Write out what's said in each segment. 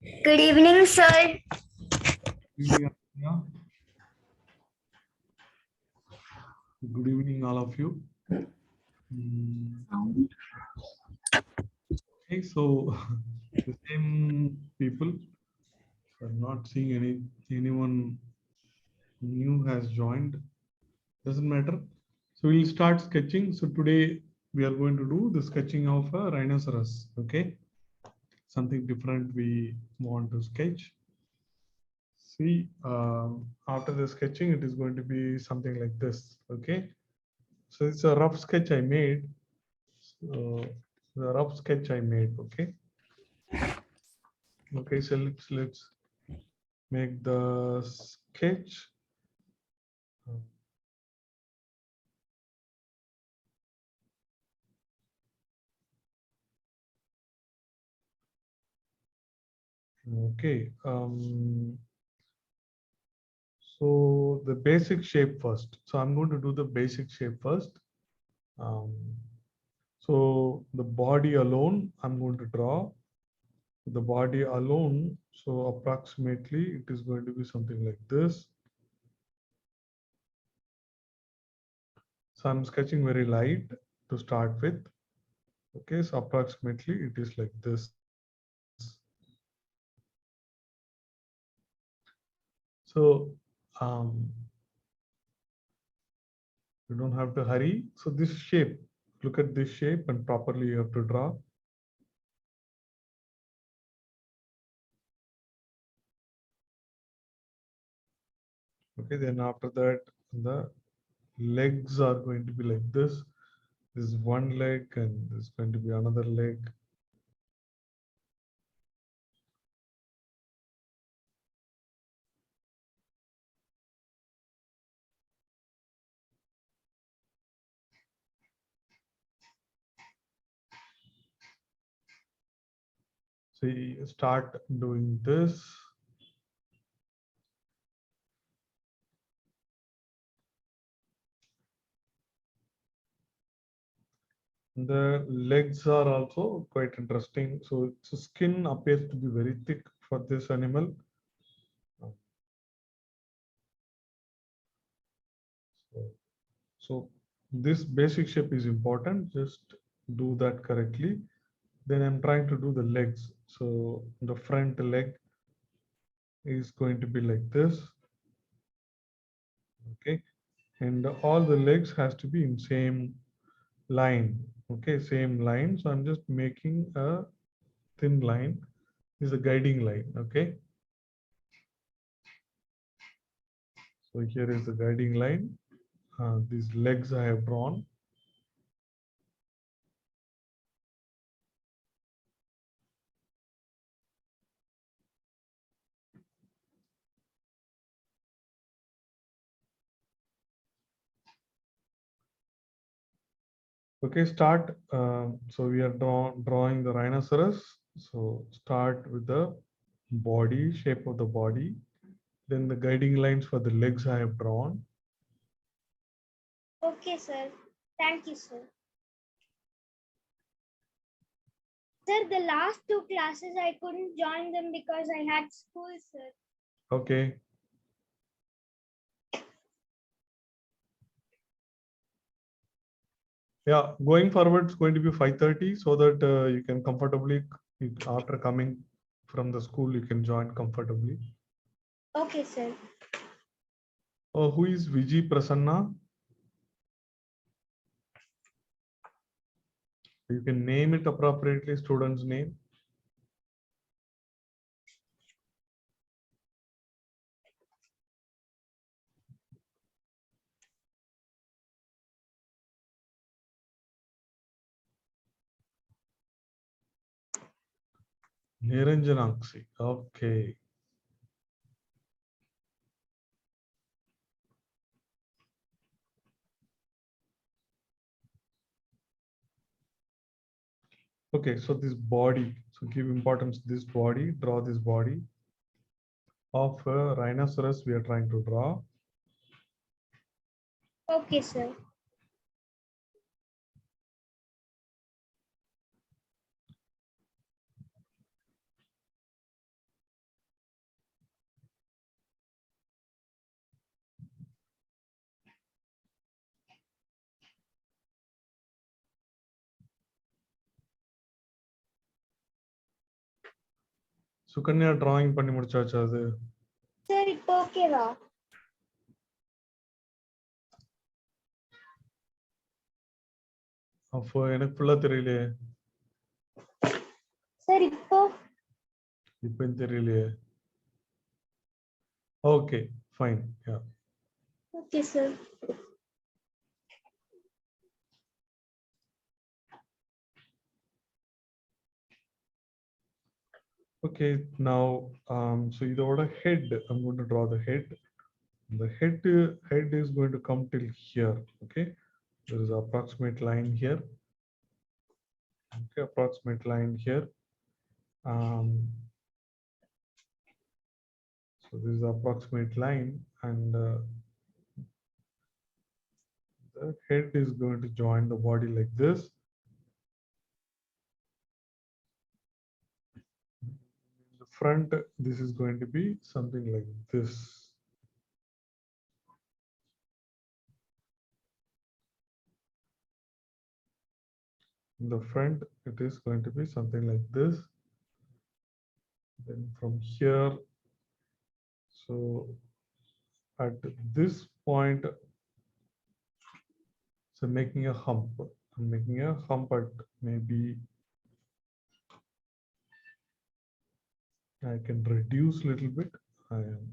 Good evening, sir. Evening, Anya. Good evening, all of you. Okay, so the same people are not seeing anyone new has joined. Doesn't matter. So we'll start sketching. So today we are going to do the sketching of a rhinoceros. Okay, something different we want to sketch. See, after the sketching, it is going to be something like this. Okay, so it's a rough sketch I made. So the rough sketch I made. Okay. Okay, so let's make the sketch. Okay. So the basic shape first. So I'm going to do the basic shape first. Um, so the body alone, I'm going to draw the body alone. So approximately it is going to be something like this. So I'm sketching very light to start with. Okay, so approximately it is like this. So you don't have to hurry. So this shape, look at this shape and properly you have to draw. Okay, then after that, the legs are going to be like this. This is one leg and there's going to be another leg. So you start doing this. The legs are also quite interesting. So the skin appears to be very thick for this animal. So this basic shape is important. Just do that correctly. Then I'm trying to do the legs. So the front leg is going to be like this. Okay. And all the legs has to be in same line. Okay, same line. So I'm just making a thin line. This is a guiding line. Okay. So here is the guiding line. These legs I have drawn. Okay, start. So we are drawing the rhinoceros. So start with the body, shape of the body. Then the guiding lines for the legs I have drawn. Okay, sir. Thank you, sir. Sir, the last two classes I couldn't join them because I had school, sir. Okay. Yeah, going forward, it's going to be 5:30 so that you can comfortably, after coming from the school, you can join comfortably. Okay, sir. Who is Viji Prasanna? You can name it appropriately, student's name. Niranjanakshi. Okay. Okay, so this body, so give importance to this body, draw this body of a rhinoceros we are trying to draw. Okay, sir. Sukanya drawing பண்ணி முடிச்சாச்சா அது? Sir, இப்போ ஓகேவா? அப்போ எனக்கு ஃபுல்லா தெரியலையே. Sir, இப்போ தெரியலையே. Okay, fine. Yeah. Okay, sir. Okay, now so இதோட head, I'm going to draw the head. The head is going to come till here. Okay, there is an approximate line here. Okay, approximate line here. So this is the approximate line, and the head is going to join the body like this. In the front, this is going to be something like this. In the front, it is going to be something like this. Then from here, so at this point, so making a hump. I'm making a hump at maybe I can reduce a little bit. I am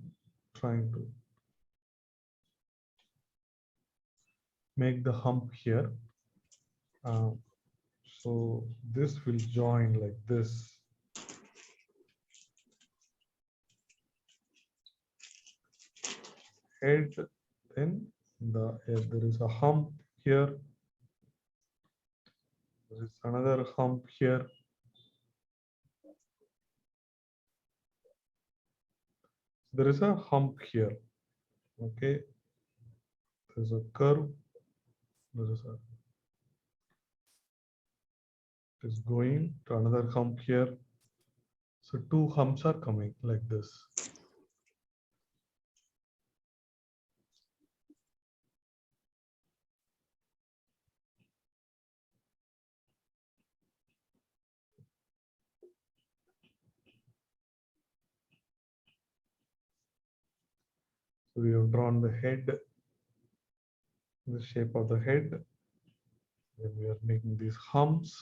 trying to make the hump here. So this will join like this. Head, then there is a hump here. There is another hump here. There is a hump here. Okay. There's a curve. There is a, it is going to another hump here. So two humps are coming like this. So we have drawn the head, the shape of the head. Then we are making these humps.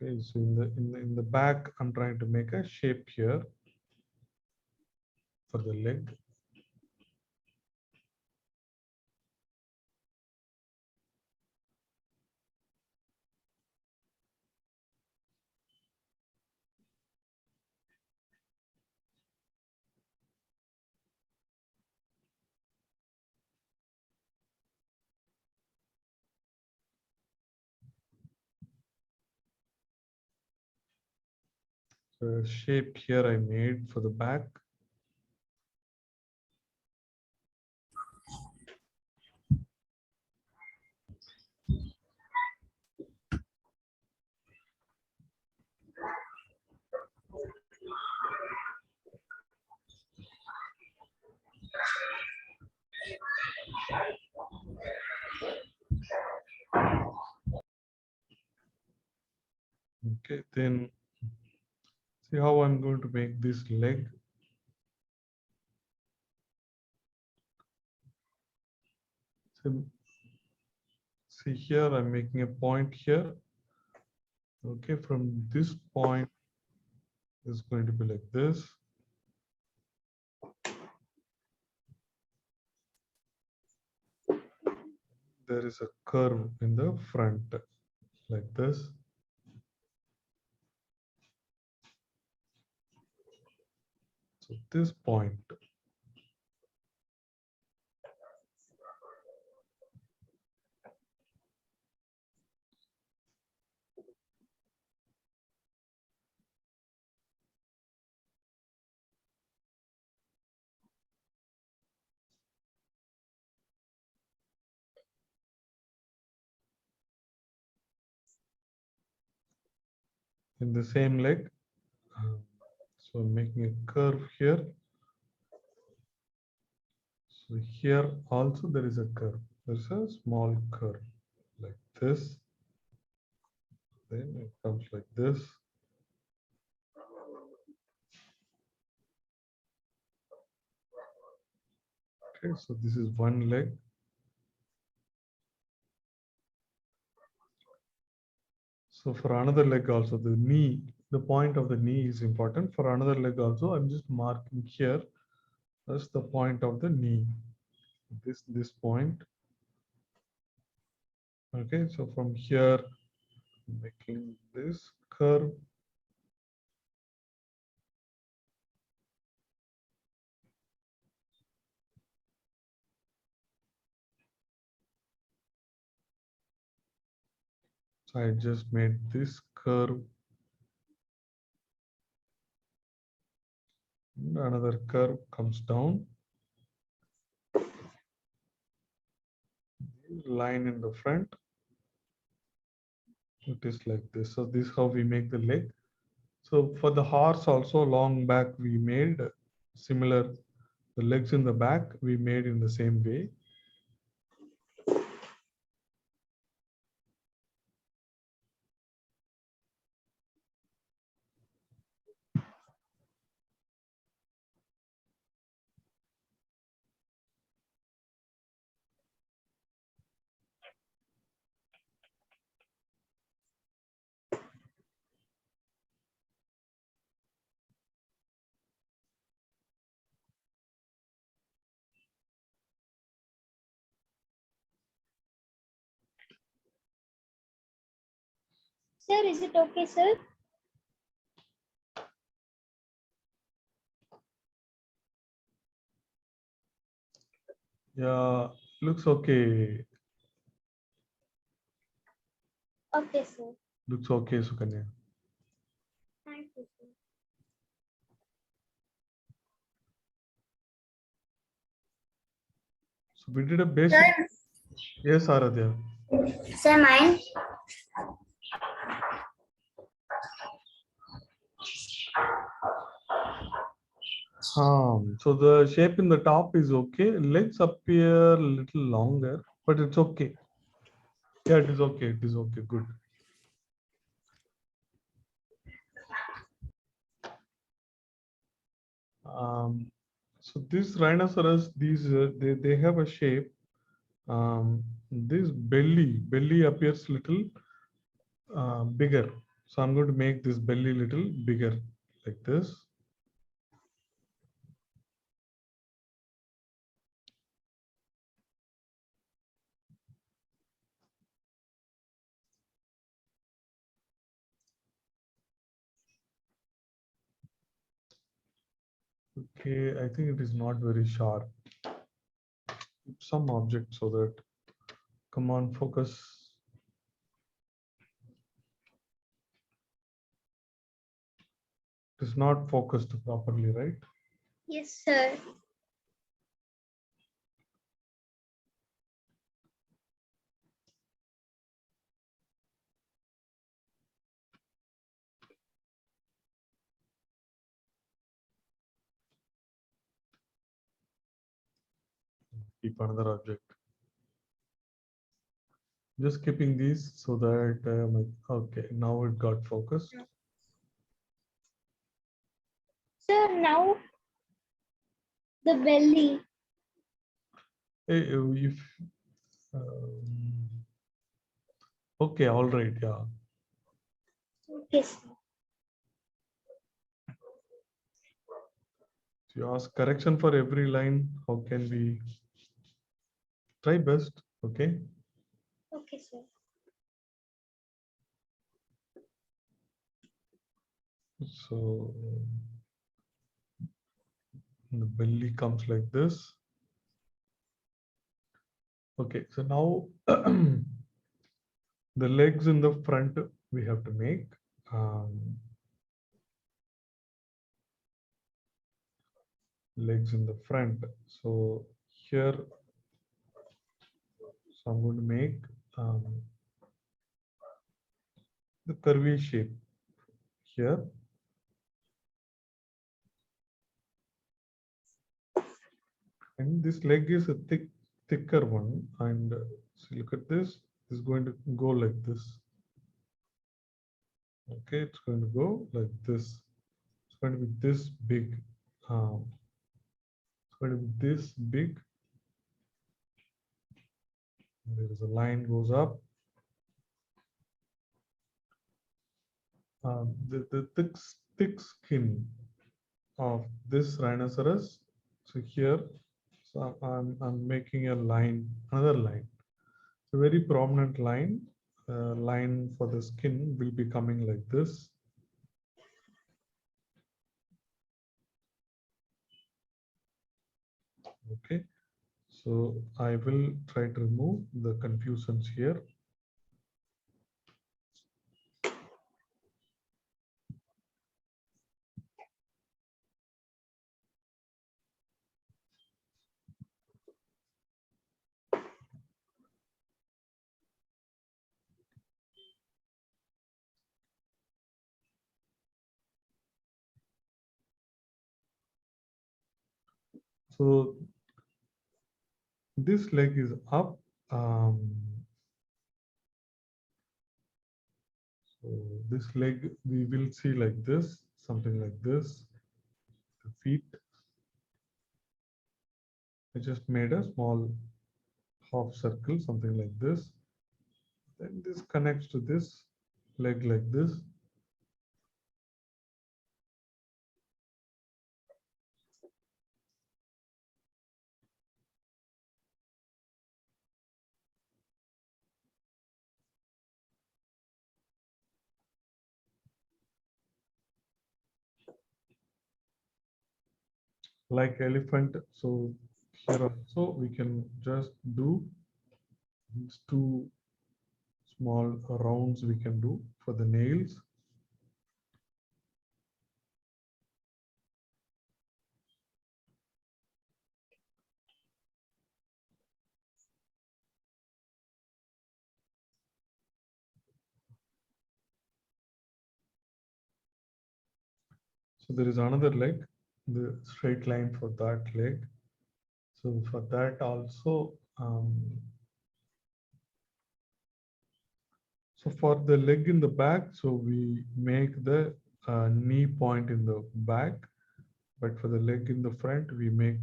Okay, so in the back, I'm trying to make a shape here for the leg. So a shape here I made for the back. Okay, then see how I'm going to make this leg. So see here, I'm making a point here. Okay, from this point is going to be like this. There is a curve in the front like this. So this point, in the same leg. So I'm making a curve here. So here also there is a curve. There's a small curve like this. Then it comes like this. Okay, so this is one leg. So for another leg also, the knee, the point of the knee is important. For another leg also, I'm just marking here. That's the point of the knee. This point. Okay, so from here, making this curve. So I just made this curve. And another curve comes down. Line in the front. It is like this. So this is how we make the leg. So for the horse also long back we made similar. The legs in the back we made in the same way. Sir, is it okay, sir? Yeah, looks okay. Okay, sir. Looks okay, Sukanya. Thank you, sir. So we did a basic. Sir, Yes, Aradhya. sir, mine. So the shape in the top is okay. Legs appear a little longer, but it's okay. Yeah, it is okay. It is okay. Good. So this rhinoceros, these they have a shape. This belly appears little bigger. So I'm going to make this belly little bigger like this. Okay, I think it is not very sharp. Some object so that, come on, focus. It is not focused properly, right? Yes, sir. Keep another object. Just keeping these so that, okay, now it got focused. Sir, now the belly. Hey, if, okay, all right, yeah. Okay, sir. If you ask correction for every line, how can we try best? Okay. Okay, sir. So the belly comes like this. Okay, so now the legs in the front we have to make. Legs in the front. So here, so I'm going to make the curvy shape here. And this leg is a thicker one. And so look at this. It's going to go like this. Okay, it's going to go like this. It's going to be this big. It's going to be this big. There is a line goes up. The thick skin of this rhinoceros. So here, so I'm making a line, another line. A very prominent line. Line for the skin will be coming like this. Okay, so I will try to remove the confusions here. So this leg is up. So this leg we will see like this, something like this. The feet. I just made a small half circle, something like this. Then this connects to this leg like this. Like elephant. So here also we can just do these two small rounds we can do for the nails. So there is another leg, the straight line for that leg. So for that also, so for the leg in the back, so we make the knee point in the back, but for the leg in the front, we make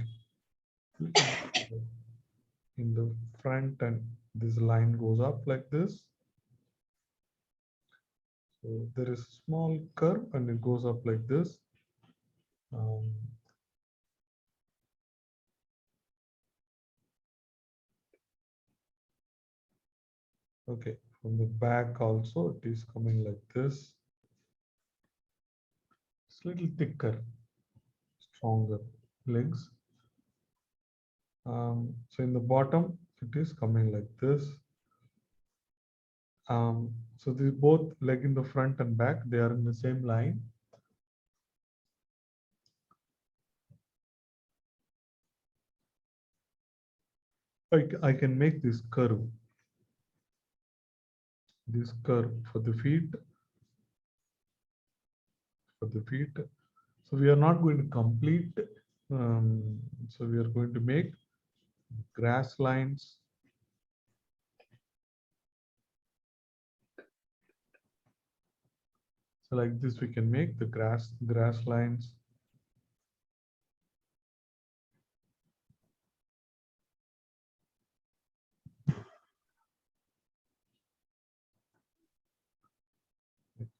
in the front, and this line goes up like this. So there is a small curve and it goes up like this. Okay, from the back also it is coming like this. It's a little thicker, stronger legs. So in the bottom it is coming like this. So these both leg in the front and back, they are in the same line. I can make this curve for the feet. So we are not going to complete. So we are going to make grass lines. So like this, we can make the grass lines.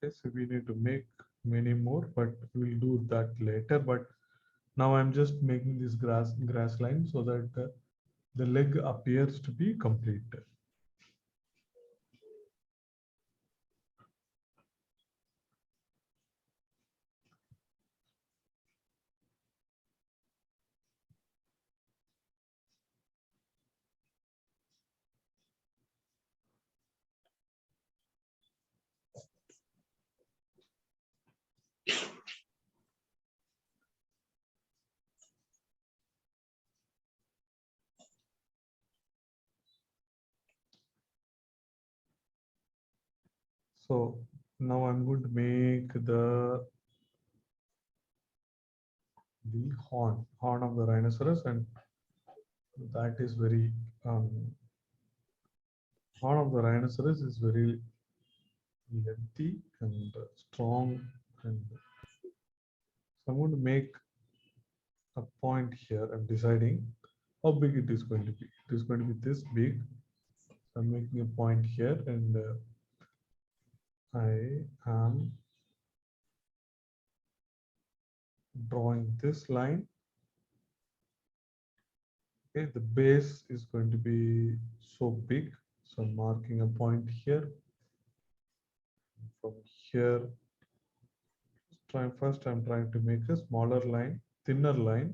Okay, so we need to make many more, but we'll do that later. But now I'm just making this grass line so that the leg appears to be complete. So now I'm going to make the horn of the rhinoceros, and That is very horn of the rhinoceros is very lengthy and strong, and so I'm going to make a point here. I'm deciding how big it is going to be. It is going to be this big. So I'm making a point here, and I am drawing this line. Okay, the base is going to be so big, so I'm marking a point here. From here, first I'm trying to make a smaller line, thinner line.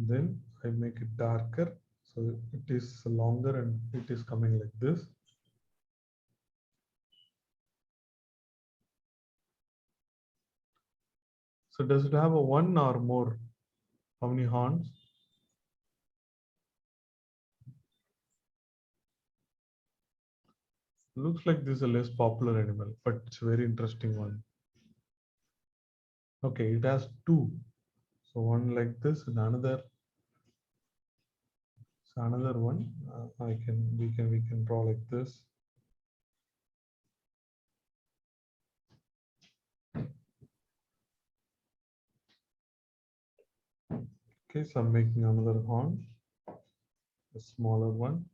Then I make it darker, so it is longer and it is coming like this. So does it have a one or more? How many horns? Looks like this is a less popular animal, but it's a very interesting one. Okay, it has two. So one like this and another. So another one. We can draw like this. Okay, so I'm making another horn, a smaller one.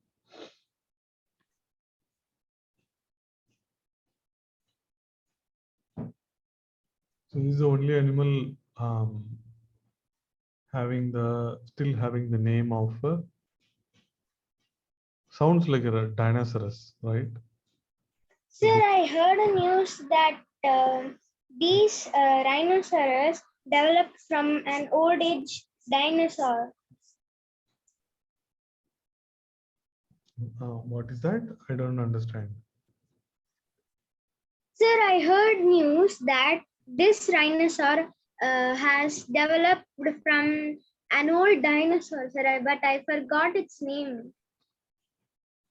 So this is the only animal still having the name of sounds like a dinosaurus, right? Sir, I heard a news that these rhinoceros developed from an old age dinosaur. What is that? I don't understand. Sir, I heard news that this rhinoceros has developed from an old dinosaur, sir, but I forgot its name.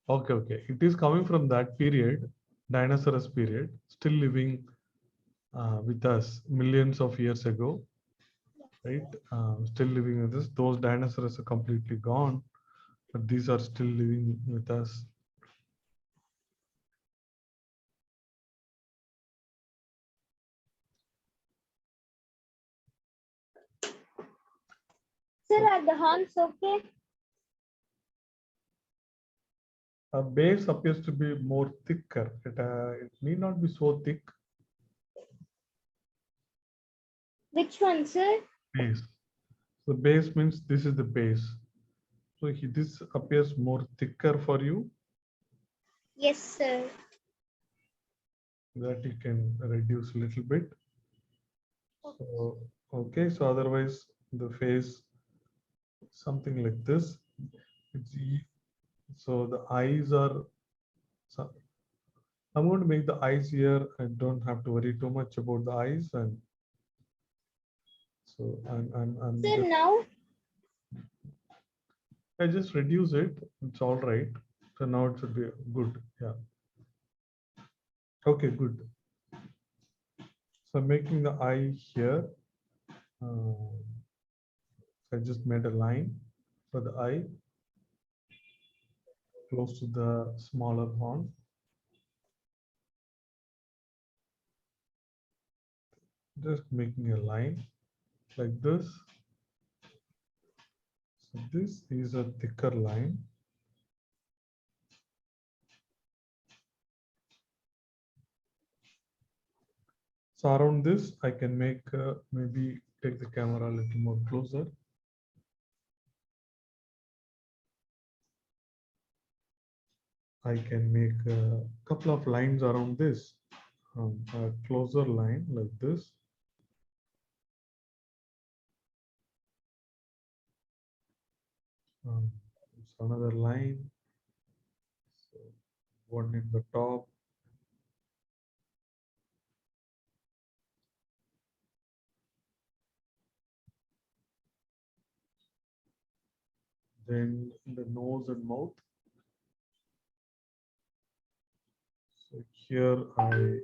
Okay, okay. It is coming from that period, dinosaurs period, still living with us millions of years ago, right? Still living with us. Those dinosaurs are completely gone, but these are still living with us. Sir, are the horns okay? A base appears to be more thicker. It need not be so thick. Which one, sir? Base. So base means this is the base. So this appears more thicker for you, Yes, sir. that you can reduce a little bit. So, okay, so otherwise the face something like this. So the eyes are, so I'm going to make the eyes here. I don't have to worry too much about the eyes, and so I'm Sir, just, now? I just reduce it. It's all right. So now it should be good. Yeah. Okay, good. So I'm making the eye here. I just made a line for the eye close to the smaller horn. Just making a line like this. So this is a thicker line. So around this, I can make maybe take the camera a little more closer. I can make a couple of lines around this, a closer line like this. It's another line. So one in the top. Then the nose and mouth. So here I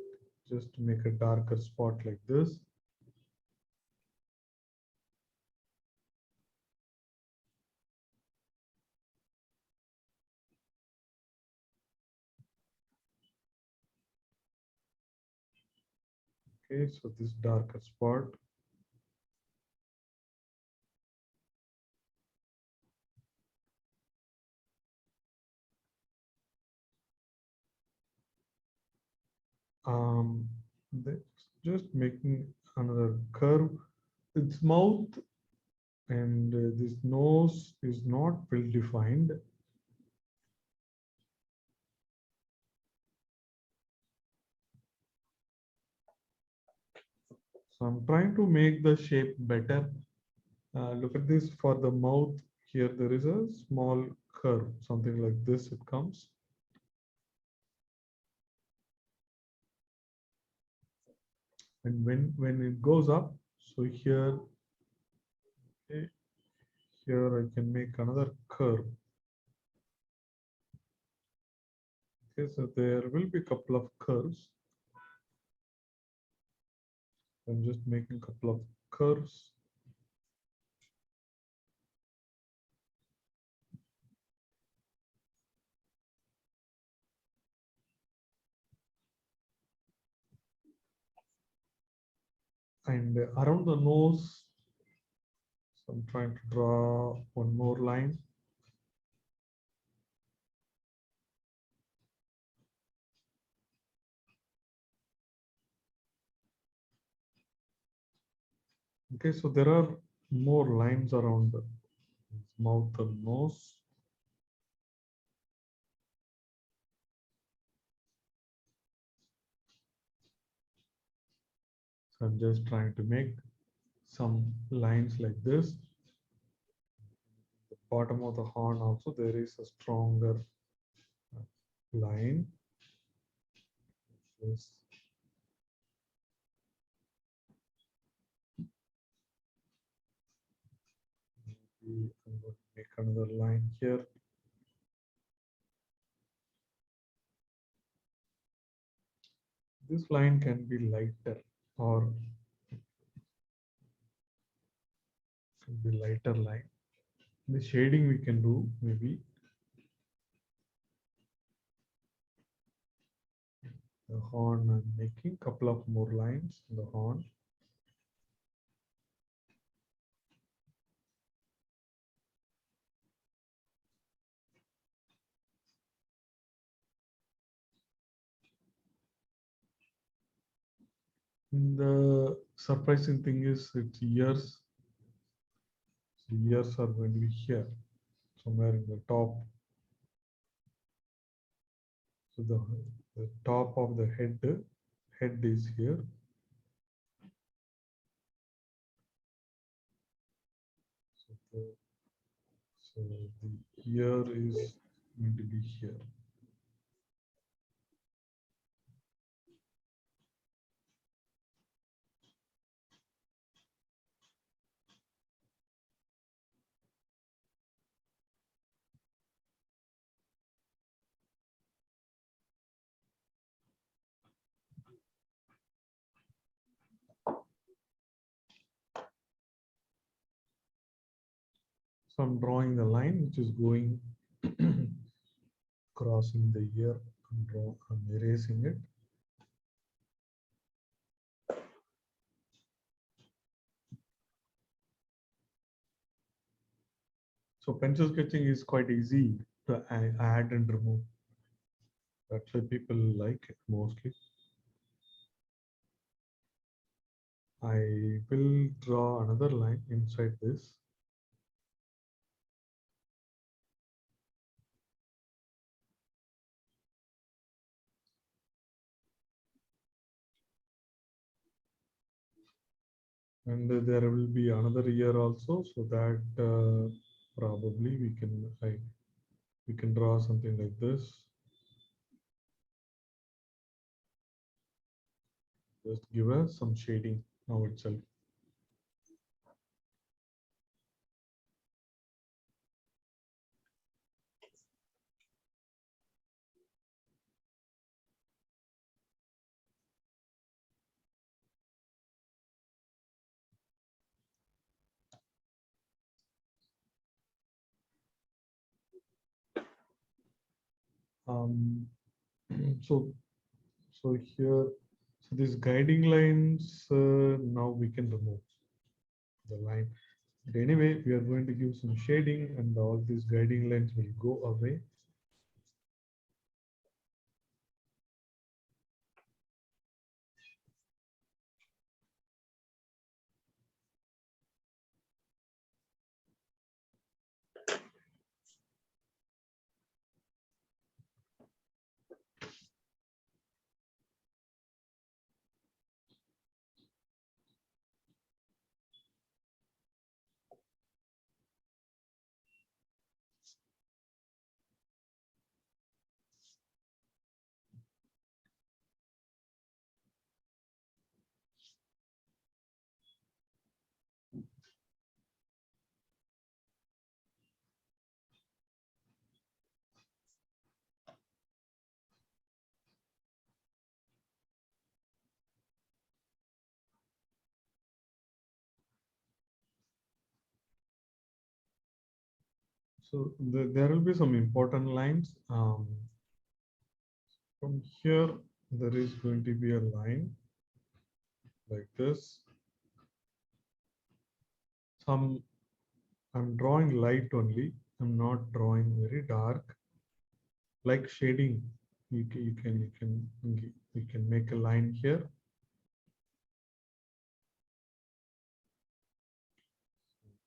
just make a darker spot like this. Okay, so this darker spot. Um, just making another curve. Its mouth and this nose is not well defined. So I'm trying to make the shape better. Look at this for the mouth. Here there is a small curve, something like this it comes. And when it goes up, so here, okay, here I can make another curve. Okay, so there will be a couple of curves. I'm just making a couple of curves. And around the nose, so I'm trying to draw one more line. Okay, so there are more lines around the mouth and nose. So I'm just trying to make some lines like this. The bottom of the horn also there is a stronger line. This. I'm going to make another line here. This line can be lighter or can be lighter line. The shading we can do maybe. The horn, I'm making a couple of more lines in the horn. And the surprising thing is its ears. The ears are going to be here, somewhere in the top. So the top of the head is here. So the ear is going to be here. So I'm drawing the line which is going crossing the ear. I'm erasing it. So pencil sketching is quite easy to add and remove. That's why people like it mostly. I will draw another line inside this. And there will be another ear also, so that probably we can draw something like this. Just give us some shading now itself. Um, so here, so these guiding lines, now we can remove the line. But anyway, we are going to give some shading and all these guiding lines will go away. So there will be some important lines. From here, there is going to be a line like this. Some I'm drawing light only. I'm not drawing very dark. Like shading, you can make a line here.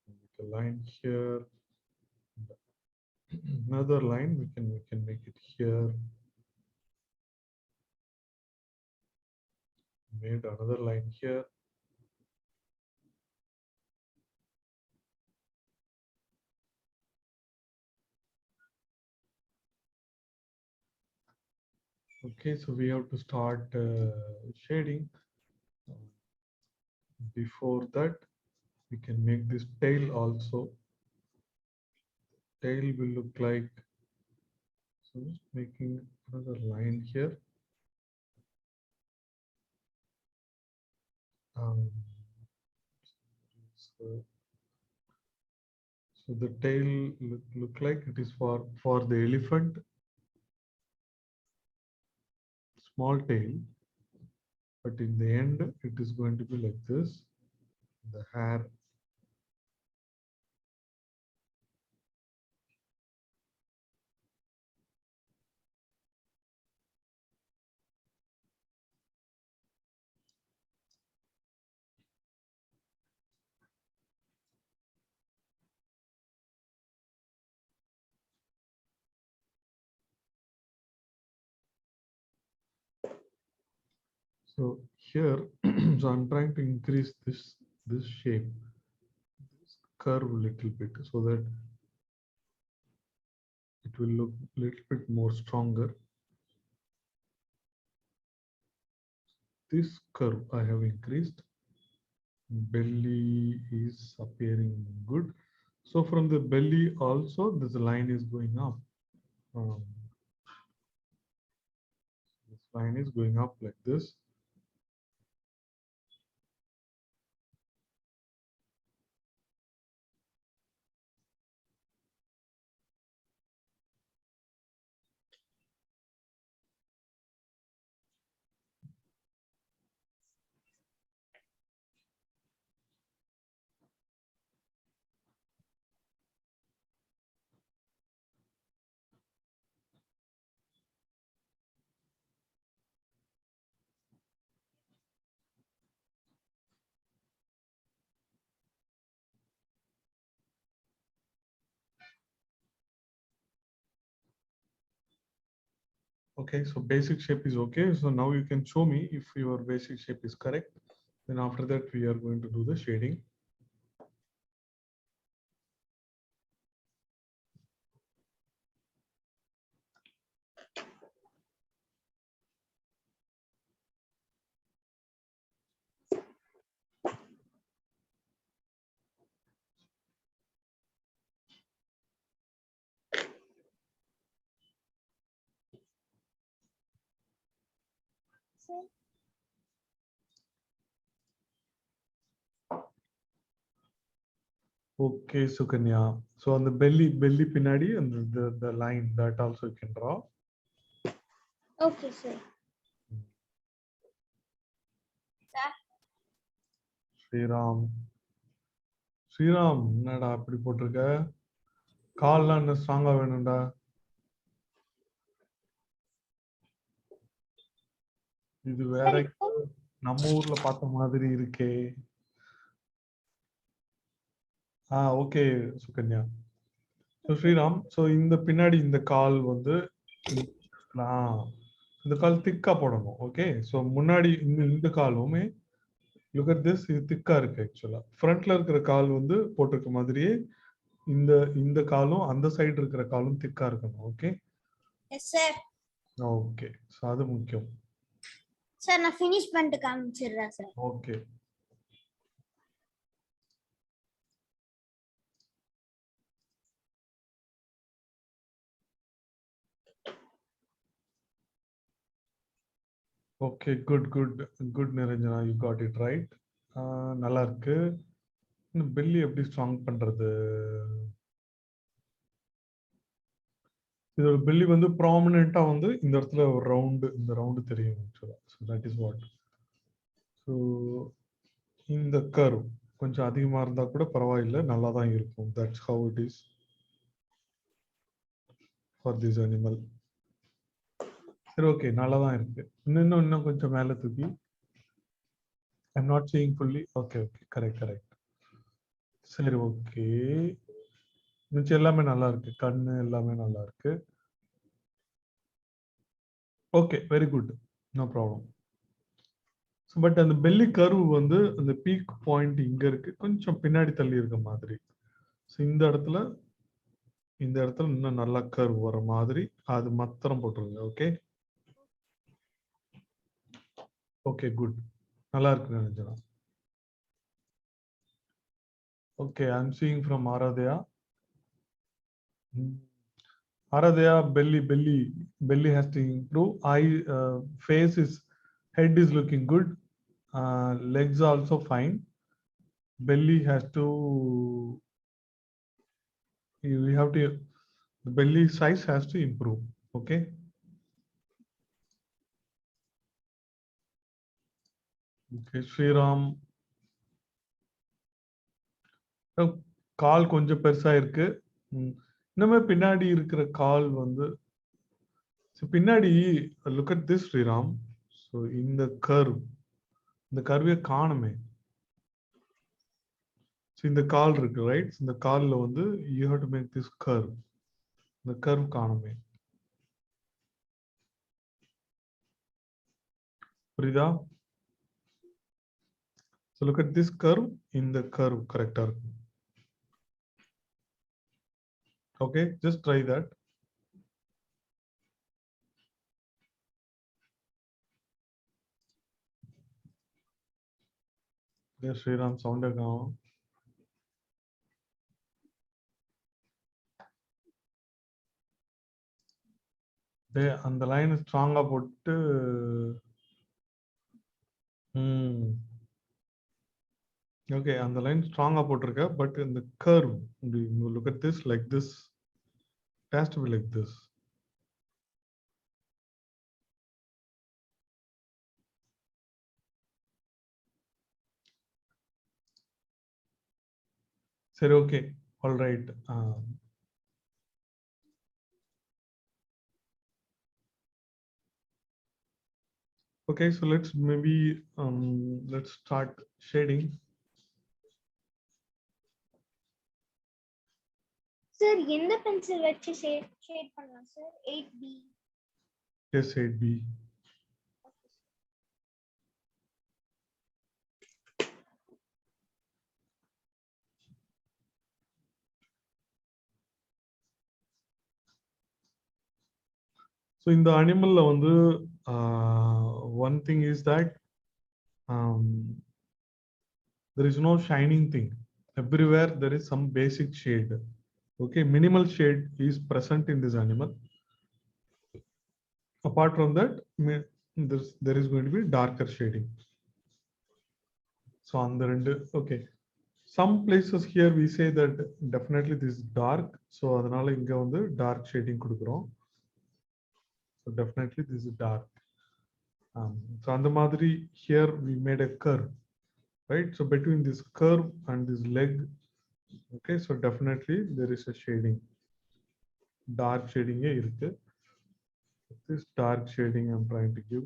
Make a line here. Another line we can make it here. Made another line here. Okay, so we have to start shading. Before that, we can make this tail also. Tail will look like, so just making another line here. So, so the tail look like it is for the elephant, small tail, but in the end it is going to be like this. The hair. So here, so I'm trying to increase this shape, this curve a little bit, so that it will look a little bit more stronger. This curve I have increased. Belly is appearing good. So from the belly also, this line is going up. This line is going up like this. Okay, so basic shape is okay. So now you can show me if your basic shape is correct. Then after that, we are going to do the shading. Okay, Sukanya. So on the belly pinadi and the line that also you can draw. Okay, sir. Sriram Sriram என்னடா அப்படி போட்டிருக்க? கால்லாம் இன்னும் ஸ்ட்ராங்கா வேணும்டா. இது வேற நம்ம ஊர்ல பார்த்த மாதிரி இருக்கே. Okay Sukanya. So Sriram, so இந்த பின்னாடி இந்த கால் வந்து இந்த கால் திக்கா போடணும். ஓகே, ஸோ முன்னாடி இந்த காலுமே லுக் அட் திஸ், இது திக்கா இருக்கு. ஆக்சுவலா ஃப்ரண்ட்ல இருக்கிற கால் வந்து போட்டிருக்க மாதிரியே இந்த இந்த காலும் அந்த சைடு இருக்கிற காலும் திக்கா இருக்கணும். Okay. Yes sir. Okay, so அது முக்கியம். சார் நான் ஃபினிஷ் பண்ணிட்டு காமிச்சிடுறேன் sir. Okay. Okay, good good good Niranjana, you got it right. நல்லா இருக்கு. இன்னும் பெல்லி எப்படி ஸ்ட்ராங் பண்றது? இதோட பெல்லி வந்து ப்ராமினெண்டா வந்து இந்த இடத்துல ஒரு ரவுண்டு, இந்த ரவுண்டு தெரியும் ஆக்சுவலா. So that is what. So இந்த கர்வ் கொஞ்சம் அதிகமா இருந்தா கூட பரவாயில்லை, நல்லா தான் இருக்கும். That's how it is for this animal. சரி, ஓகே, நல்லா தான் இருக்கு. இன்னும் கொஞ்சம் மேலே தூக்கி. I am not seeing fully. Okay okay, correct correct. சரி, ஓகே, மிச்சம் எல்லாமே நல்லா இருக்கு. கண்ணு எல்லாமே நல்லா இருக்கு. Okay, very good, no problem. But அந்த பெல்லி கர்வ் வந்து அந்த பீக் பாயிண்ட் இங்க இருக்கு, கொஞ்சம் பின்னாடி தள்ளி இருக்க மாதிரி. ஸோ இந்த இடத்துல இன்னும் நல்லா கர்வ் வர மாதிரி அது மாத்திரம் போட்டுருங்க. ஓகே ஓகே, குட், நல்லா இருக்கு நினைச்சா. Okay, I am seeing from Aradhya. Aradhya, belly has to improve. Face is, head is looking good. Legs also fine. Belly has to, we have to, the belly size has to improve. Okay. Okay, Sriram. கால் கொஞ்சம் பெருசா இருக்கு. இன்னுமே பின்னாடி இருக்கிற கால் வந்து பின்னாடி look at this Sriram. So இந்த கர்வே காணுமே. இந்த கால் இருக்கு ரைட், இந்த கால்ல வந்து you have to make this curve. இந்த கர்வ் காணுமே, புரியுதா? So look at this curve, இந்த கர்வ் கரெக்டா இருக்கும். Okay, just try that. Yes, Sriram, sound again. அந்த லைன் ஸ்ட்ராங்கா போட்டு ஓகே, அந்த லைன் ஸ்ட்ராங்கா போட்டிருக்க. பட் இந்த curve, look at this, like this, it has to be like this. சரி, okay, all right. Okay, so let's maybe let's start shading. Sir, எந்த pencil வச்சு ஷேட் பண்ணலாம் sir? 8B. Yes, 8B. So in the animal வந்து one thing is that there is no shining thing. Everywhere there is some basic shade. Okay, minimal shade is present in this animal. Apart from that, there is going to be darker shading. So on the end, okay, some places here we say that definitely this is dark. So அதனால இங்க வந்து dark shading கொடுக்கிறோம். So So definitely this is dark. So on the Madri here we made a curve, right? So between this curve and this leg, okay, so definitely there is a shading, dark shading. This dark shading I'm trying to give.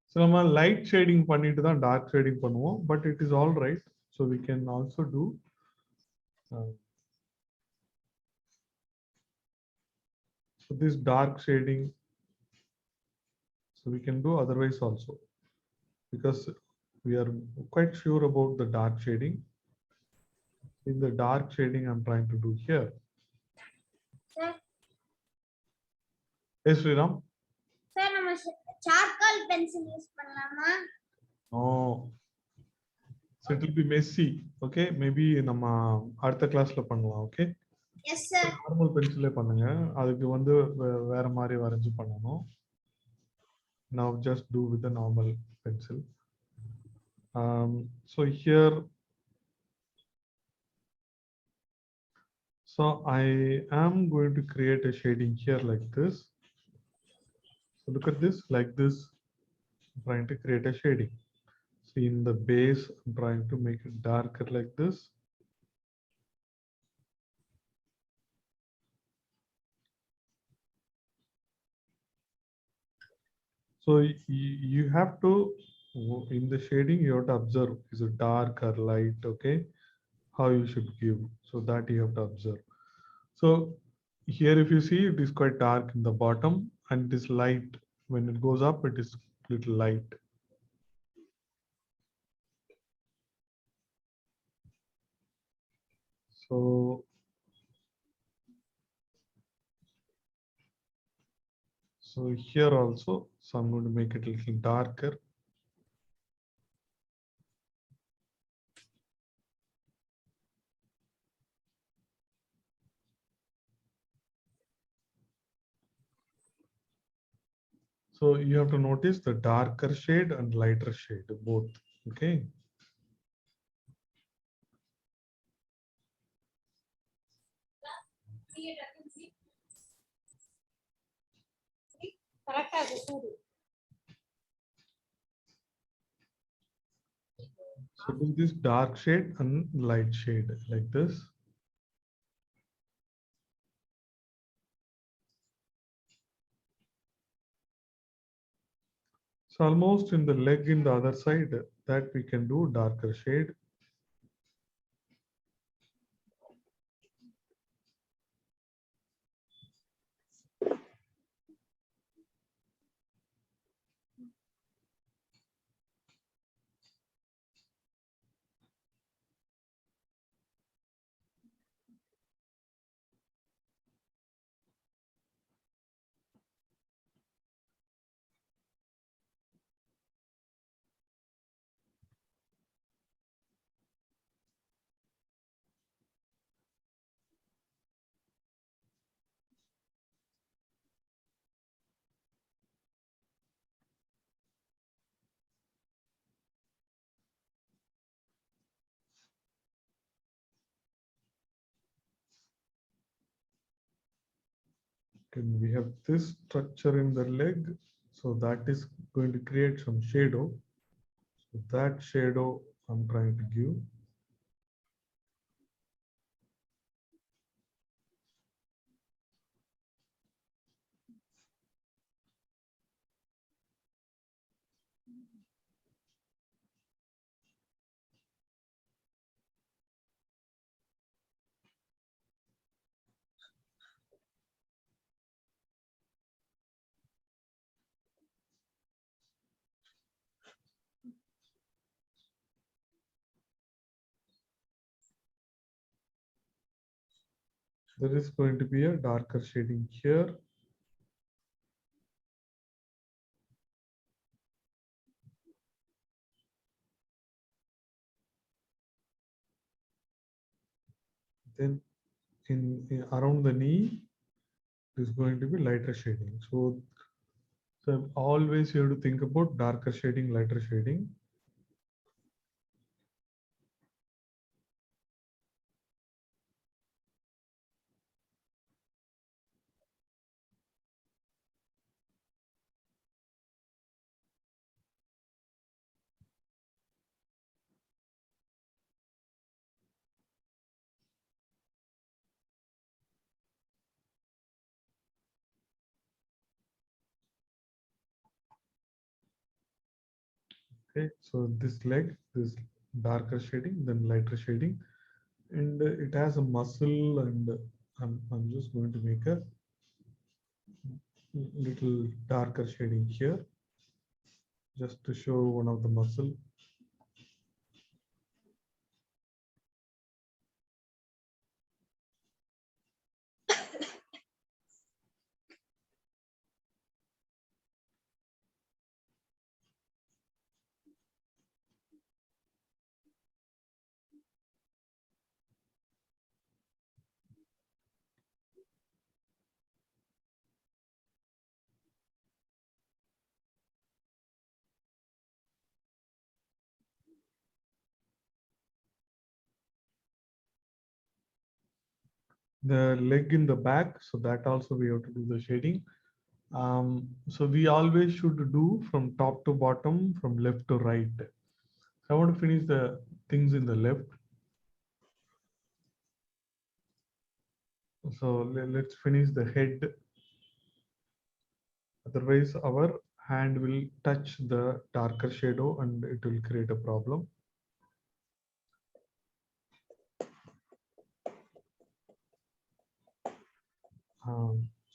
So நம்ம light shading பண்ணிட்டு தான் dark shading பண்ணுவோம், but it is all right. So we can also do so this dark shading. So we can do otherwise also, because we are quite sure about the dark shading. In the dark shading I'm trying to do here. Sir, Yes, Sriram. sir, நம்ம charcoal pencil use பண்ணலாமா? Oh, so it will be messy. Okay, maybe நம்ம அடுத்த கிளாஸ்ல பண்ணலாம். Okay. Yes, sir. Normal பென்சிலே பண்ணுங்க, அதுக்கு வந்து வேற மாதிரி வரைஞ்சு பண்ணணும். Now just do with the normal pencil. So here, so I am going to create a shading here like this. So look at this, like this. I'm trying to create a shading. See, in the base, I'm trying to make it darker like this. So you have to, in the shading, you have to observe, is it dark or light, okay? How you should give, so that you have to observe. So here, if you see, it is quite dark in the bottom and it is light. When it goes up, it is little light. So here also, so I'm going to make it a little darker. So you have to notice the darker shade and lighter shade, both, okay? So do this dark shade and light shade like this. So almost in the leg in the other side, that we can do darker shade. And we have this structure in the leg, so that is going to create some shadow. So that shadow I'm trying to give. There is going to be a darker shading here. Then in around the knee, is going to be lighter shading. So always you have to think about darker shading, lighter shading. Okay, so this leg, this darker shading, then lighter shading, and it has a muscle, and I'm just going to make a little darker shading here just to show one of the muscle. The leg in the back, so that also we have to do the shading. So we always should do from top to bottom, from left to right. So I want to finish the things in the left. So let's finish the head. Otherwise, our hand will touch the darker shadow and it will create a problem.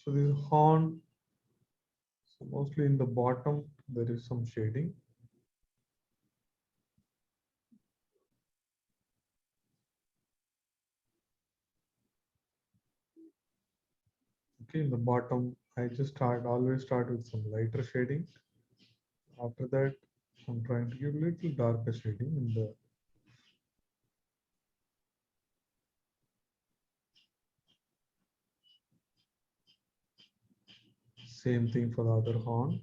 So this horn, so mostly in the bottom, there is some shading. Okay, in the bottom, I just always start with some lighter shading. After that, I'm trying to give a little darker shading in the same thing for the other horn.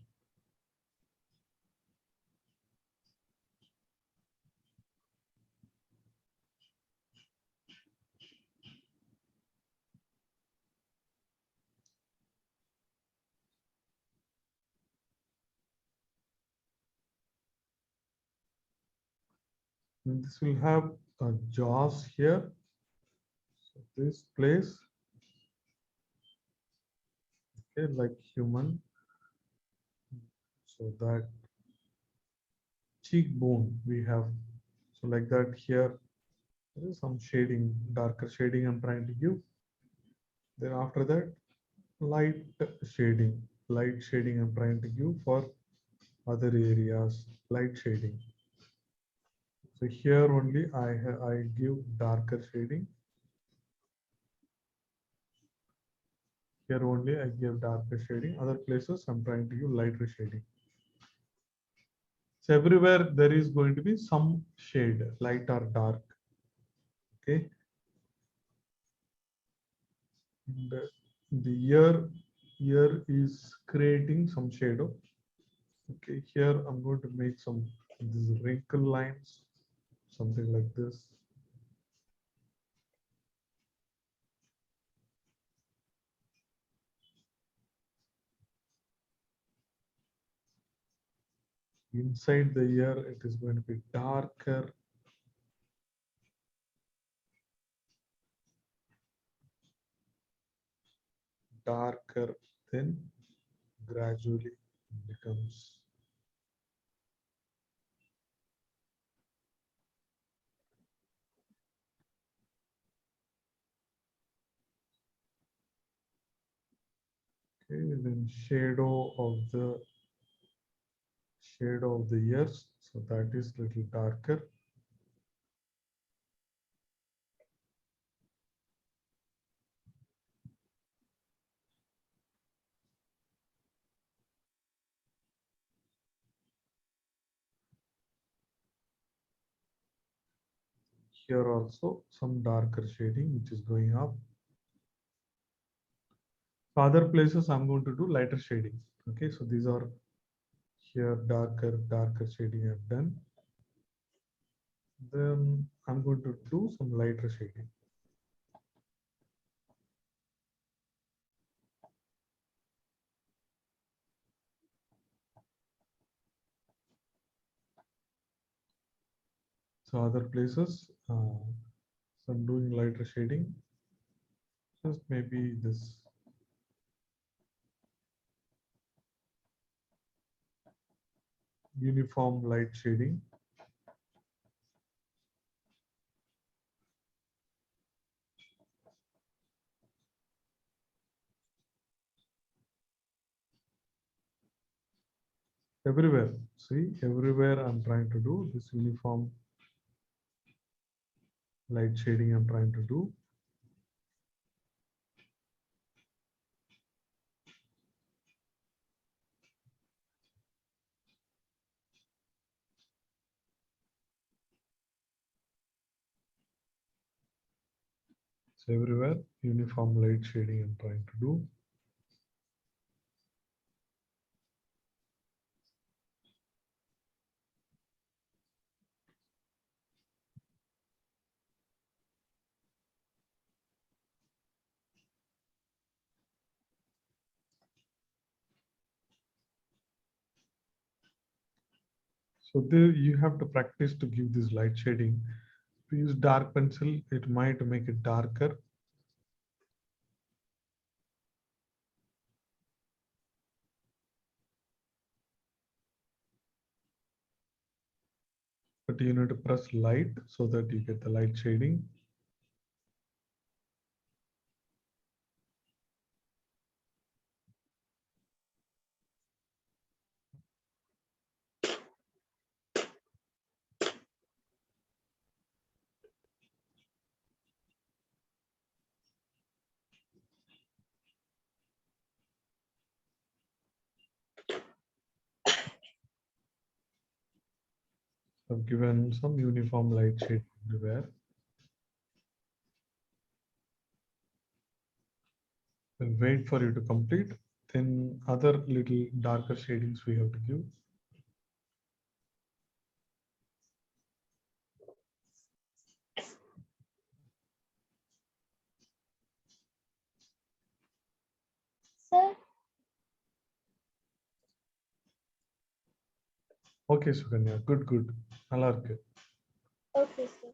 And this will have a jaws here. So this place, okay, like human. So that cheekbone we have. So like that here, there is some shading, darker shading I'm trying to give. Then after that, light light shading I'm trying to give for other areas, light shading. So here only I give darker shading. Here only I give darker shading. Other places I'm trying to give lighter shading. So everywhere there is going to be some shade, light or dark. Okay. And the ear is creating some shadow. Okay, here I'm going to make some these wrinkle lines, something like this. Inside the ear, it is going to be darker. Darker, then gradually becomes. Okay, then shadow of the ears, so that is little darker. Here also some darker shading which is going up. For other places I'm going to do lighter shading. Okay, so these are here darker shading I've done. Then I'm going to do some lighter shading. So other places, so I'm doing lighter shading. Just maybe this. uniform light shading. Everywhere, see, everywhere I'm trying to do this uniform light shading. I'm trying to do. So everywhere uniform light shading I'm trying to do. So there you have to practice to give this light shading. If you use dark pencil, it might make it darker. But you need to press light so that you get the light shading. I've given some uniform light shade everywhere. We'll wait for you to complete. Then other little darker shadings we have to give. Sir, Okay, Sukanya, good, good. நல்லா இருக்கு. okay, sir.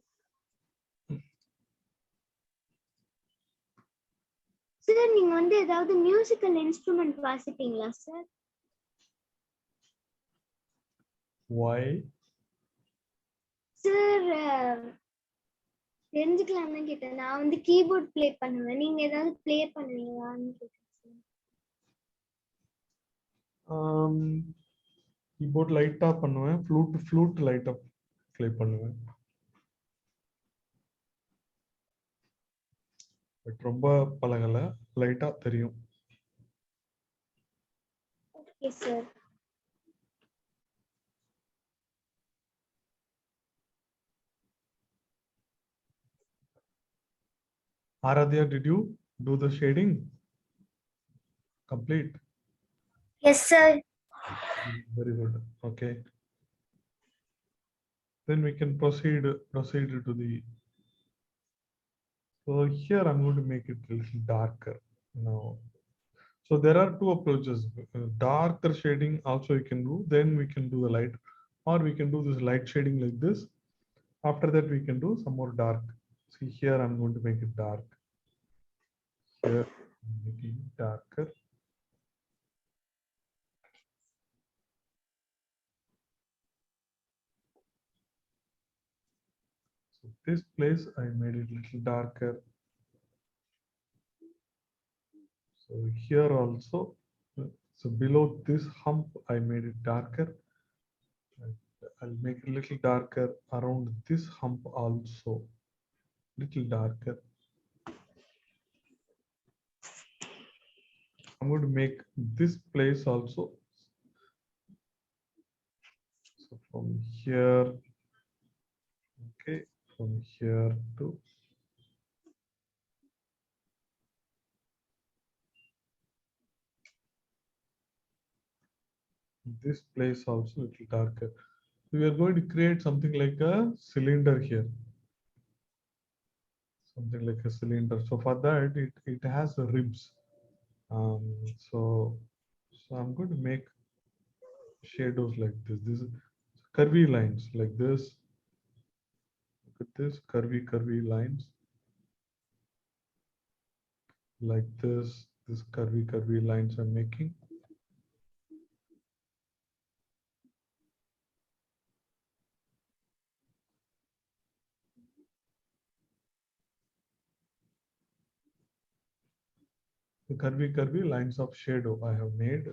Sir நீங்க வந்து ஏதாவது musical instrument வாசிப்பீங்களா sir? Why? Sir தெரிஞ்சுக்கலாம் தான் கேட்டேன். நான் வந்து கீபோர்ட் ப்ளே பண்ணுவேன். நீங்க ஏதாவது ப்ளே பண்ணுவீங்களான்னு கேட்டேன் சார். கீபோர்ட் லைட்டா பண்ணுவேன். ஃப்ளூட் லைட்டா ப்ளே பண்ணுவேன். பட் ரொம்ப பழகல, லைட்டா தெரியும். Okay sir. Aradhya, did you do the shading? Complete? Yes, sir. Very good. Okay. Then we can proceed to the. So here I'm going to make it a little darker now. So there are two approaches. Darker shading also you can do. Then we can do the light, or we can do this light shading like this. After that we can do some more dark. See here I'm going to make it dark. Here I'm making it darker. So this place I made it a little darker. So here also, so below this hump I made it darker. I'll make it a little darker around this hump also, little darker. I'm going to make this place also. So from here, okay, from here to this place also a little darker. We are going to create something like a cylinder here. Something like a cylinder. So for that, it has ribs. So I'm going to make shadows like this. This is curvy lines like this. Look at this curvy lines like this. This curvy lines I'm making. the curvy lines of shadow I have made.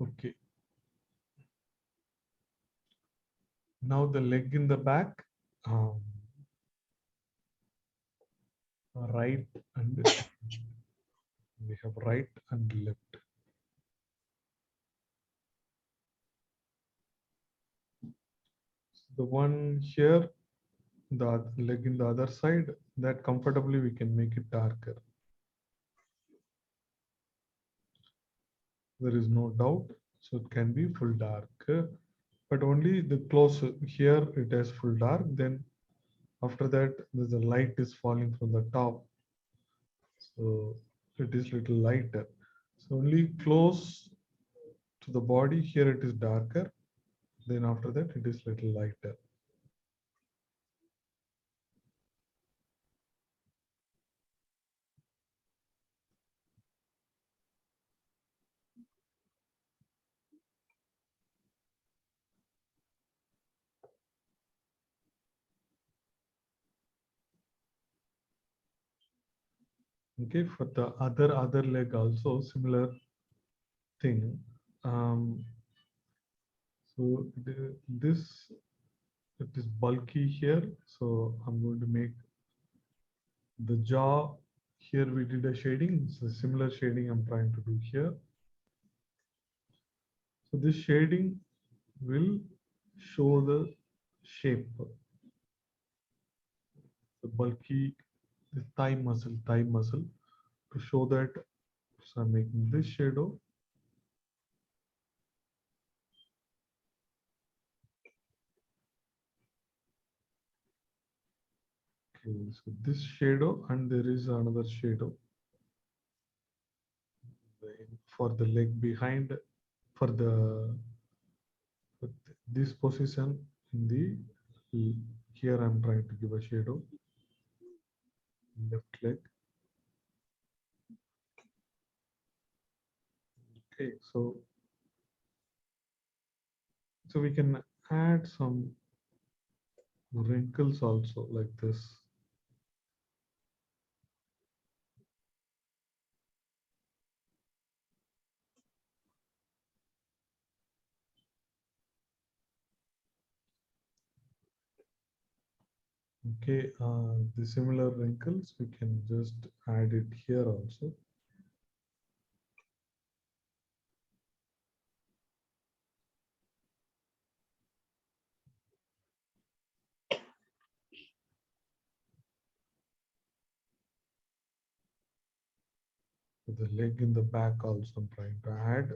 Okay. Now the leg in the back, right and we have right and left. The one here, the leg in the other side, that comfortably we can make it darker. There is no doubt. So it can be full dark, but only the close here it has full dark. Then after that, there's a light is falling from the top. So it is little lighter. So only close to the body here it is darker. Then after that it is little lighter. Okay, for the other leg also similar thing. So this it is bulky here. So I'm going to make the jaw here. We did a shading. So similar shading I'm trying to do here. So this shading will show the shape, the bulky, the thigh muscle to show that. So I'm making this shadow. Okay, so this shadow and there is another shadow for the leg behind, for the this position in the here I'm trying to give a shadow left leg. Okay, so we can add some wrinkles also like this. Okay, the similar wrinkles we can just add it here also. The leg in the back also I'm trying to add.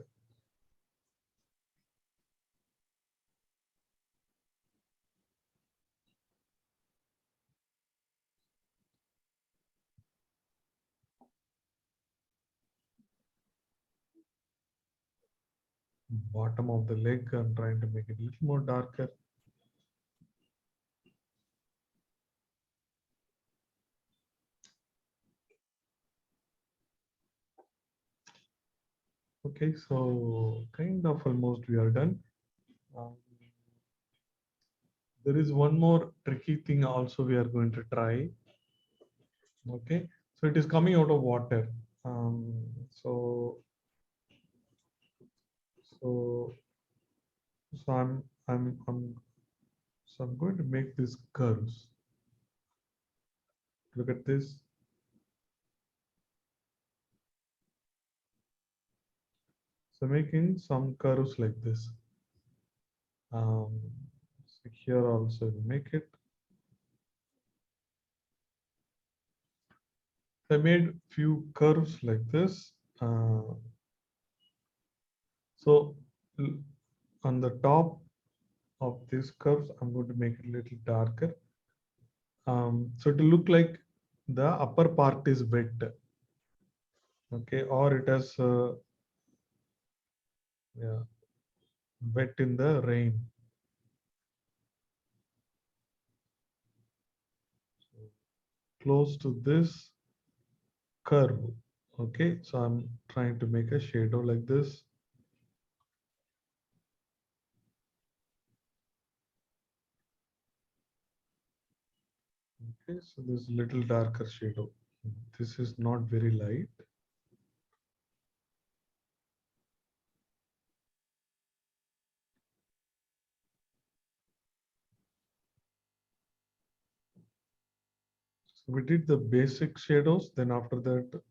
Bottom of the leg I'm trying to make it a little more darker. Okay, so kind of almost we are done. Um, there is one more tricky thing also we are going to try. Okay, so it is coming out of water. So so so I'm going to make these curves. Look at this. So making some curves like this. So here also make it. I made few curves like this. So on the top of these curves, I'm going to make it a little darker. So to look like the upper part is wet. Okay, or it has, yeah. wet in the rain. So close to this curve. Okay, so I'm trying to make a shadow like this. Okay, so this little darker shadow. This is not very light. So we did the basic shadows. Then after that,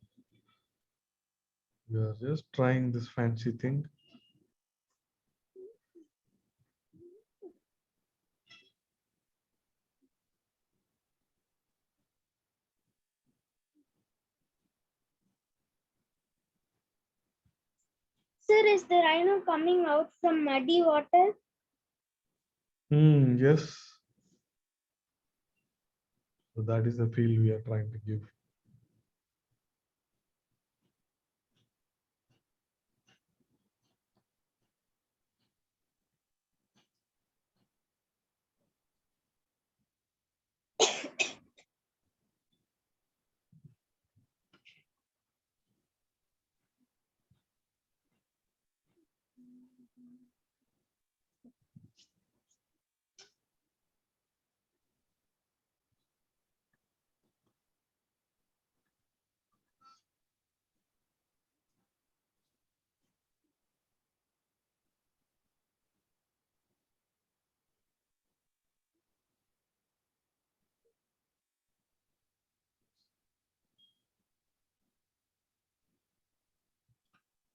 we are just trying this fancy thing. Sir, is the rhino coming out from muddy water? Yes. So that is the feel we are trying to give.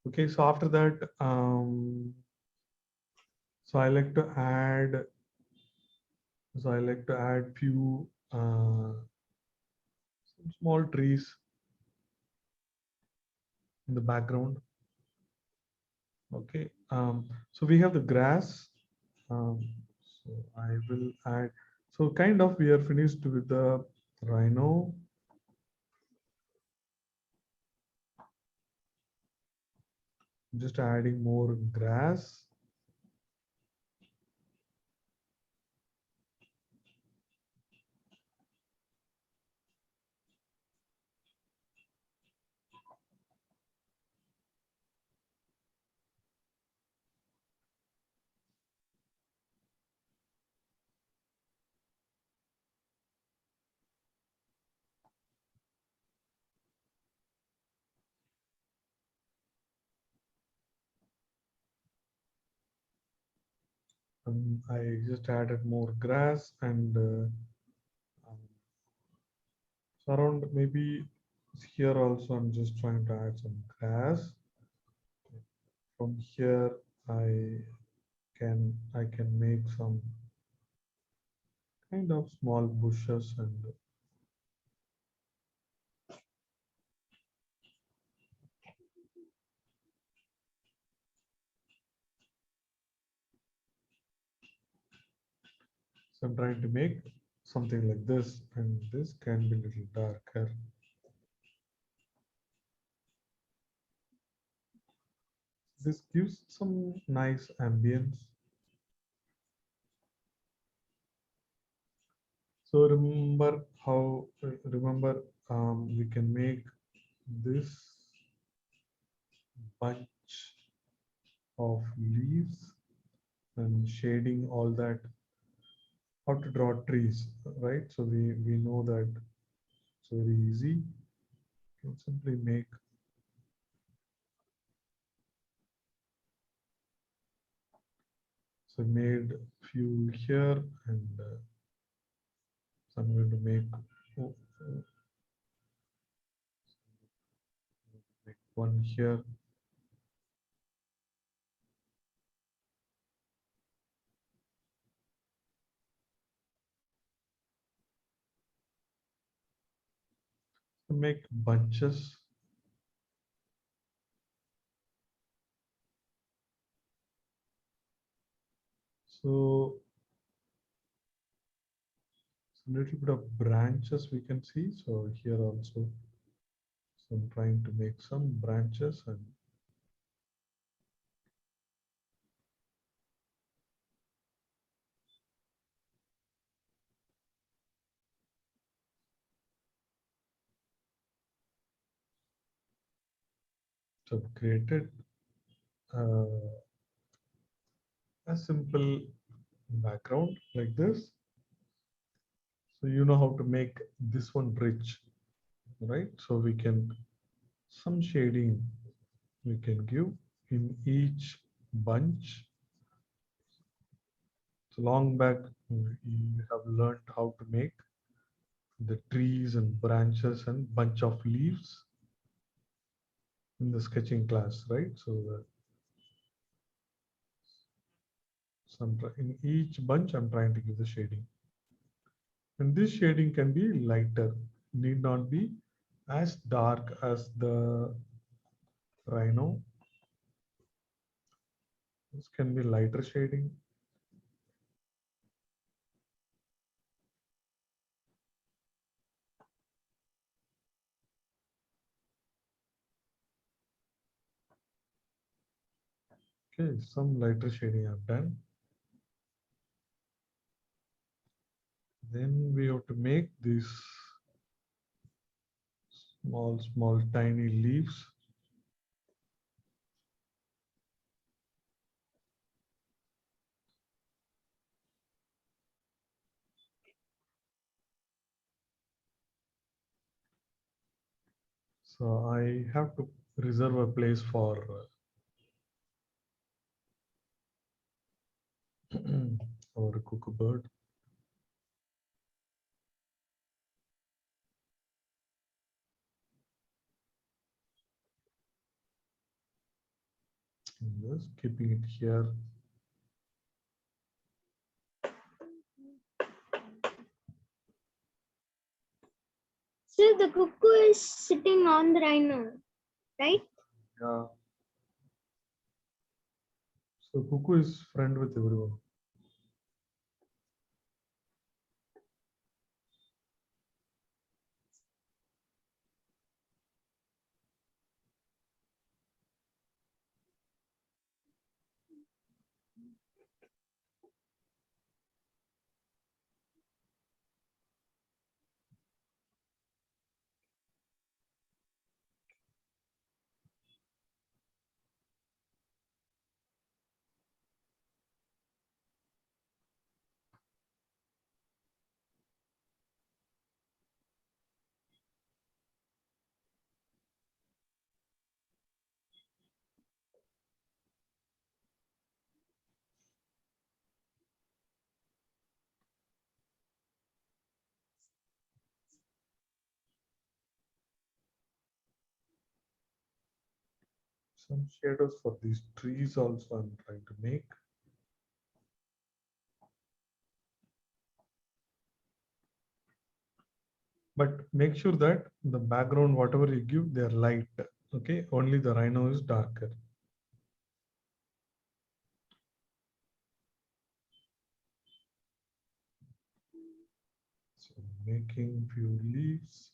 Okay, so after that, so I like to add. So I like to add few some small trees in the background. Okay, so we have the grass. Um, so I will add. So kind of we are finished with the rhino. Just adding more grass. I just added more grass and um, so around maybe here also I'm just trying to add some grass. From here I can make some kind of small bushes and so I'm trying to make something like this, and this can be a little darker. This gives some nice ambience. So remember we can make this bunch of leaves and shading all that, how to draw trees, right? So we know that it's very easy. You can simply make. So made few here, and so I'm going to oh, make one here. So make bunches. So a little bit of branches we can see. So here also, so I'm trying to make some branches, and So I've created a simple background like this. So you know how to make this one rich, right? So we can some shading we can give in each bunch. So long back we have learned how to make the trees and branches and bunch of leaves in the sketching class, right? So in each bunch I'm trying to give the shading, and this shading can be lighter, need not be as dark as the rhino. This can be lighter shading. Okay, some lighter shading I've done. Then we have to make these small tiny leaves. So I have to reserve a place for our cuckoo bird. Just keeping it here. So the cuckoo is sitting on the rhino, right? Yeah. So cuckoo is friend with everyone. Some shadows for these trees also I'm trying to make. But make sure that the background, whatever you give, they're light. Okay, only the rhino is darker. So making few leaves.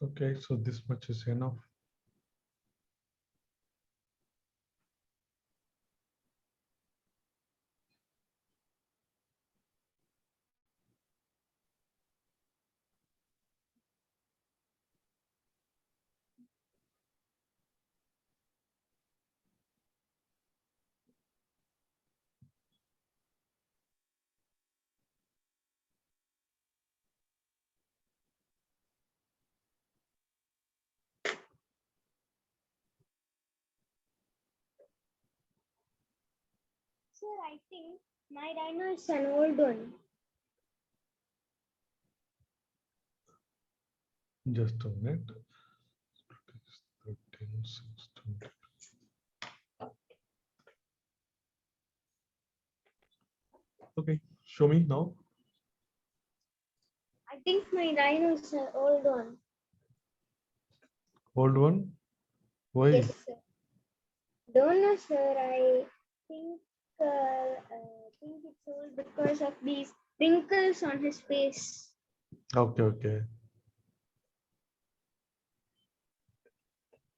Okay, so this much is enough. Sir, I think my rhino is an old one. Just a minute. 620. Okay, show me now. I think my rhino is an old one. Old one? Why? Yes, sir. Don't know, sir. I think it's old because of these wrinkles on his face. Okay, okay.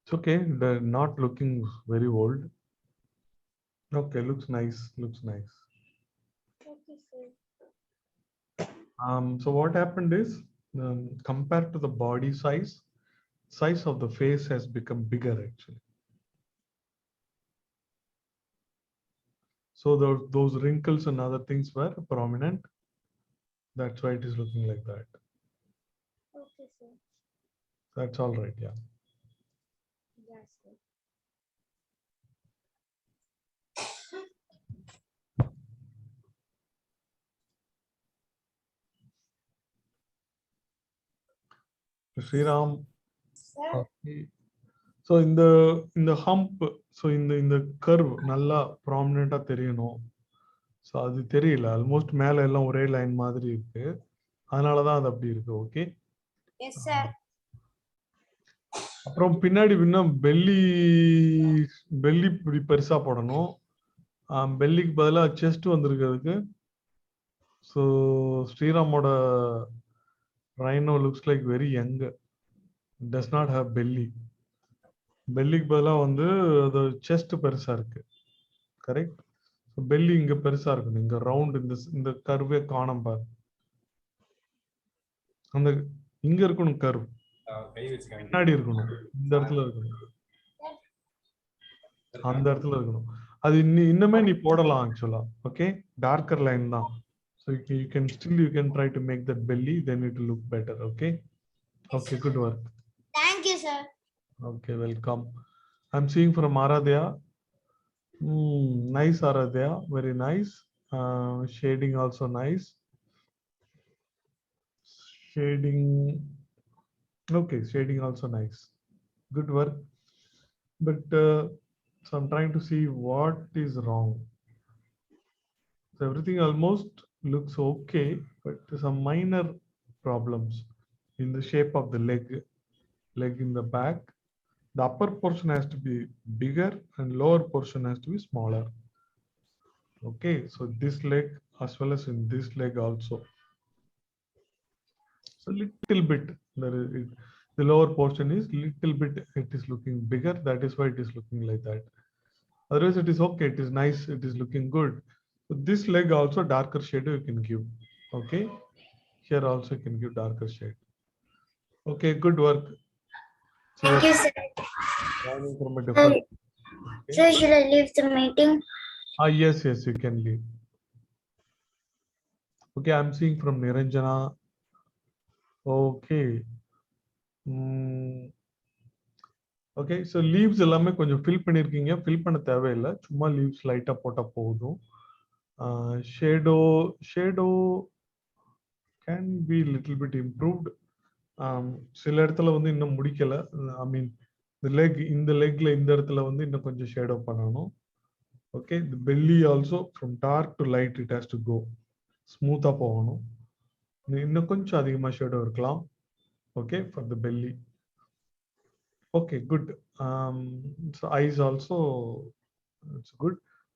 It's okay. They're not looking very old. Okay, looks nice. Looks nice. Okay, sir. So what happened is, compared to the body size of the face has become bigger actually. So those wrinkles and other things were prominent. That's why it is looking like that. Okay, sir. That's all right. Yeah. Yes, sir. Sriram. Sir. Okay. So in the hump, so in the curve, nalla prominent தெரியணும். So அது தெரியல. Almost மேலே எல்லாம் ஒரே line மாதிரி இருக்கு. அதனால தான் அது அப்படி இருக்கு. ஓகே. Yes sir. அப்புறம் பின்னாடி இன்னும் பெல்லி இப்படி பெருசா போடணும். பெல்லிக்கு பதிலாக செஸ்ட் வந்திருக்கிறதுக்கு. ஸோ ஸ்ரீராமோட rhino looks like very young. Does not have belly. பெல்லிக்கு பதிலாக வந்து அது செஸ்ட் பெருசா இருக்கு. கரெக்ட். பெல்லி இங்க பெருசா இருக்கணும். இங்க ரவுண்ட் இந்த கர்வே காணோம் பாரு. அந்த இங்க இருக்கணும் கர்வ். பின்னாடி இருக்கணும். இந்த இடத்துல இருக்கணும். அந்த இடத்துல இருக்கணும். அது இன்னுமே நீ போடலாம் ஆக்சுவலா. ஓகே, டார்க்கர் லைன் தான். So you can try to make that belly, then it will look better. Okay. Okay, good work. Thank you, sir. Okay, welcome. I'm seeing from Aradhya. Nice Aradhya, very nice. Shading also nice. Shading. Okay, shading also nice. Good work. But so I'm trying to see what is wrong. So everything almost looks okay, but some minor problems in the shape of the leg in the back. The upper portion has to be bigger and lower portion has to be smaller. Okay, so this leg as well as in this leg also. So little bit, the lower portion is little bit, it is looking bigger. That is why it is looking like that. Otherwise it is okay, it is nice, it is looking good. So this leg also darker shade you can give. Okay, here also you can give darker shade. Okay, good work. Thank you, sir. From a different, okay. Sir, should I leave the meeting? Yes, you can leave. Okay, I'm seeing from Niranjana. Okay. Okay, so leaves எல்லாமே கொஞ்சம் fill பண்ணிருக்கீங்க. fill பண்ண தேவையில்லை. சும்மா leaves லைட்டா போட்டா போதும். Shadow can be little bit improved. சில இடத்துல வந்து இன்னும் முடிக்கல. I mean இந்த லெக்ல இந்த இடத்துல வந்து இன்னும் கொஞ்சம் ஷேடோ பண்ணணும். Okay, the belly also from dark to light it has to go. ஸ்மூத்தா போகணும். இன்னும் கொஞ்சம் அதிகமா ஷேடோ இருக்கலாம். Okay, for the belly. Okay, good. So eyes also, it's good.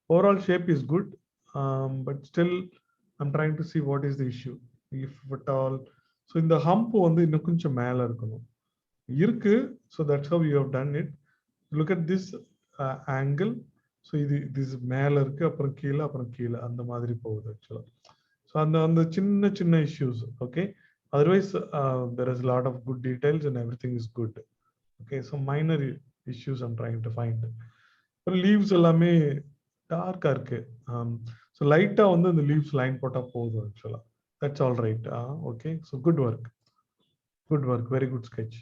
Overall shape is good, but still I'm trying to see what is the issue, if at all. So in the hump வந்து இன்னும் கொஞ்சம் மேல இருக்கணும். இருக்கு. So that's how we have done it. Look at this angle. So this மேல இருக்கு, அப்புறம் கீழே அந்த மாதிரி போகுது actually. So அந்த சின்ன issues. Okay, otherwise there is a lot of good details and everything is good. Okay, so minor issues I'm trying to find. But leaves எல்லாமே டார்க்கா இருக்கு. So லைட்டா வந்து அந்த leaves line போட்டா போதும் actually. That's all right. Okay, so good work, very good sketch.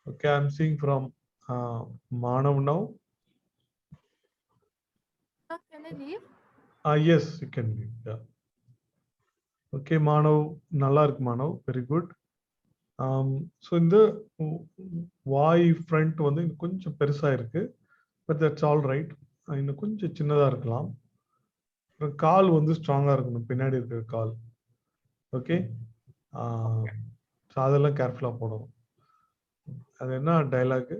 Okay, I'm seeing from Manav now. Can I leave? Yes, you can leave. Yeah. Okay, Manav, நல்லா இருக்கு Manav, very good. ஸோ இந்த வாய் front வந்து கொஞ்சம் பெருசா இருக்கு, but that's all right. இன்னும் கொஞ்சம் சின்னதா இருக்கலாம். கால் வந்து ஸ்ட்ராங்கா இருக்கணும், பின்னாடி இருக்கிற கால். ஓகே, ஸோ அதெல்லாம் கேர்ஃபுல்லா போடணும். அது என்ன டைலாக்,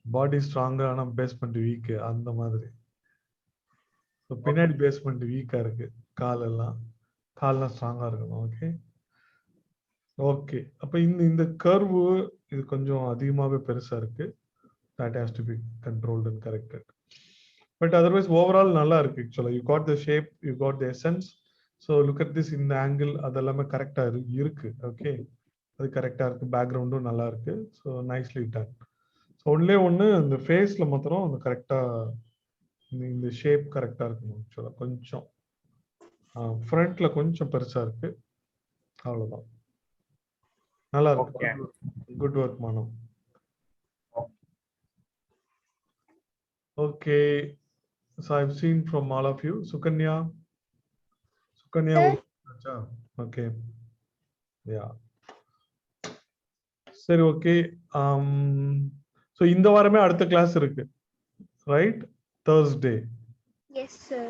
பாடி ஸ்ட்ராங்கா ஆனா பேஸ்மெண்ட் வீக், அந்த மாதிரி. ஸோ பின்னாடி பேஸ்மெண்ட் வீக்கா இருக்கு, கால்லாம் ஸ்ட்ராங்கா இருக்கணும். ஓகே ஓகே, அப்ப இந்த கர்வு இது கொஞ்சம் அதிகமாகவே பெருசா இருக்கு. that has to be controlled and corrected. But otherwise overall நல்லா இருக்கு. Actually you got the shape, you got the essence. So look at this in the angle, அதெல்லாமே கரெக்டா இருக்கு. ஓகே, அது கரெக்டா இருக்கு, பேக்ரவுண்டும் நல்லா இருக்கு. So nicely ton. So only ஒன்று இந்த ஃபேஸ்ல மாத்திரம் அந்த கரெக்டா இந்த ஷேப் கரெக்டா இருக்கணும். ஆக்சுவலா கொஞ்சம் ஃப்ரண்ட்ல கொஞ்சம் பெருசா இருக்கு, அவ்வளவுதான். நல்லா இருக்கு. குட் ஒர்க் மானம். Okay, so I've seen from all of you. Sukanya, Sir? okay, yeah, சரி, ஓகே. ஸோ இந்த வாரமே அடுத்த கிளாஸ் இருக்கு, ரைட்? Thursday. Yes, sir.